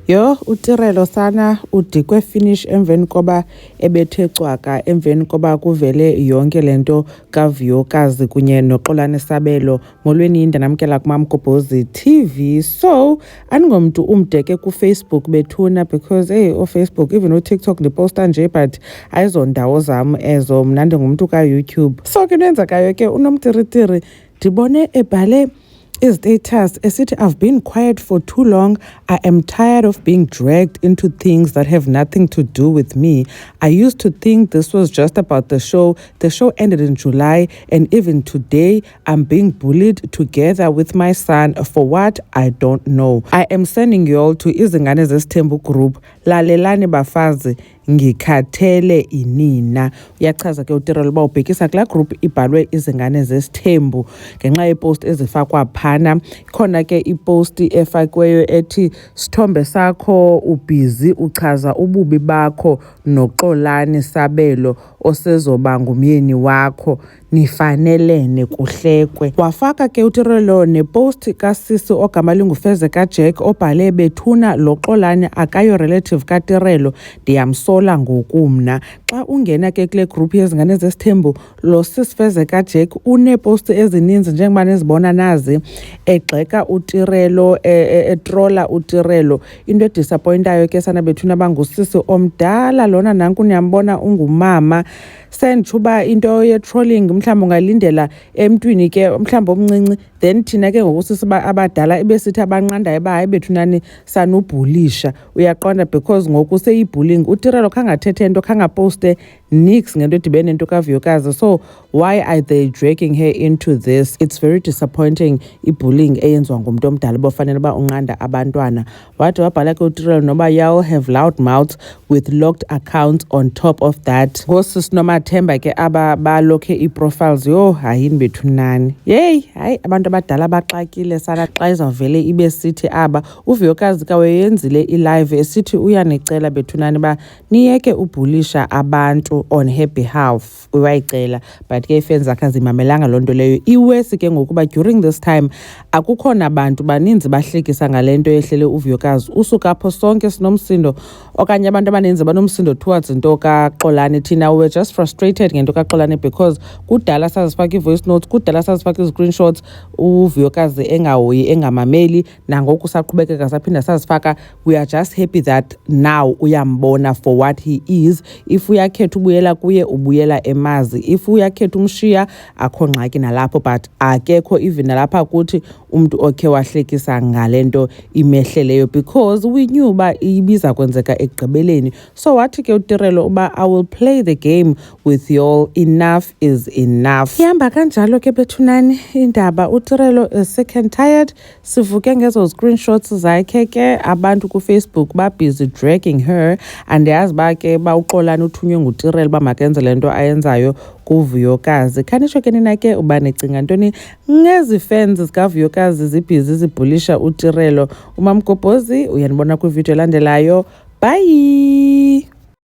Yo uTirelo sana udikwe finish emveni koba ebethe cwaka emveni koba kuvele yonke lento kaVuyokazi kunye noXolani Sabelo. Molweni indanamkela kuMamgobhozi TV. So andingomntu umdeke kuFacebook bethuna because Facebook even TikTok ndiposta nje but ayizondawo zam ezo, mna ndingumntu kaYouTube. So ke nenzakayo ke unomtiritiri ndibone ebhale status esithi I've been quiet for too long. I am tired of being dragged into things that have nothing to do with me. I used to think this was just about the show. The show ended in July and even today I'm being bullied together with my son for what I don't know. I am sending you all to Izingane Zesthembu group. Lalelani bafazi ngikhathele inina. Uyachaza ke uTirelo uba ubhekisa kula group ibhalwe Izingane Zesthembu ngenxa yepost ezifakwa phana. Khona ke ipost efakweyo ethi sithombe sakho ubhizi uchaza ububi bakho noXolani Sabelo osezoba ngumyeni wakho nifanelene kuhlekwe. Wafaka ke uTirelo nepost kasisi ogama lingufezeka Jack obhale bethuna lo Xolani akayo relative kaTirelo ndiyamsola ngokumna. Xa ungena ke kule group yezingane zesithembu lo sisifezeka Jack unepost ezininzi njengoba nizibona nazi egxeka uTirelo etrola uTirelo. Into edisappointayo ke sana bethuna bangusisi omdala lona nanku niyambona ungumama. Senjuba into ye trolling mhlawumbe ungalindela emntwini ke mhlawumbe omncinci then thina ke ngokusisi abadala ebesithi abanqandayo hayi bethunani sanubhulisha. Uyaqonda because ngoku seyibullying uTirelo khangathethe into khangaposte nix ngento edibene nento kaVuyokazi. So why are they dragging her into this? It's very disappointing ibullying eyenziwa ngumuntu omdala bofanele ba unqanda abantwana. Wathi wabhala ke uTirelo noba y'all have loud mouths with locked accounts on top of that. Ngosisi nomathemba ke aba balokhe i-profiles yo hayini bethunani. Yey hayi abantu abadala baxakile sana xa izawuvele ibe sithi aba uVuyokazi kaweyenzile i-live esithi uyanicela bethunani ba niyeke ubhulisha abantu on her behalf. Uyayicela but ke ifans zakhe azimamelanga loo nto leyo. Iwesi ke ngokuba during this time akukhona abantu baninzi bahlekisa ngalento yehlele uVuyokazi. Usuka apho sonke sinomsindo okanye abantu abaninzi banomsindo towards into kaXolani. Thina we were just frustrated ngento kaXolani because kudala sazifaka i-voice notes, kudala sazifaka i-screenshots uVuyokazi engahoyi engamameli, nangoku saqhubekeka saphinda sazifaka. We are just happy that now uyambona for what he is. If uyakhetha ubuyela kuye ubuyela emazi, if uyakhetha umshiya akho ngxaki nalapho, but akekho even nalapha kuthi umuntu okhe wahlekisa ngalento imehleleyo because we knew ba ibiza kwenzeka ekugqibeleni. So wathi ke uTirelo uba I will play the game with y'all, enough is enough. Ihamba kanjalo ke bethunani indaba. uTirelo is sick and tired. Sivuke ngezo screenshots zakhe ke abantu kuFacebook ba busy dragging her and yazi ba ke ba uXolani uthunywe nguTirelo ba makenze lento ayenzayo kuVuyokazi. Khanisho ke nina ke uba necinga ntoni ngezi fans zikaVuyokazi zibhizi zibhulisha uTirelo? uMamgobhozi uyanibona kwivideo elandelayo. Bye.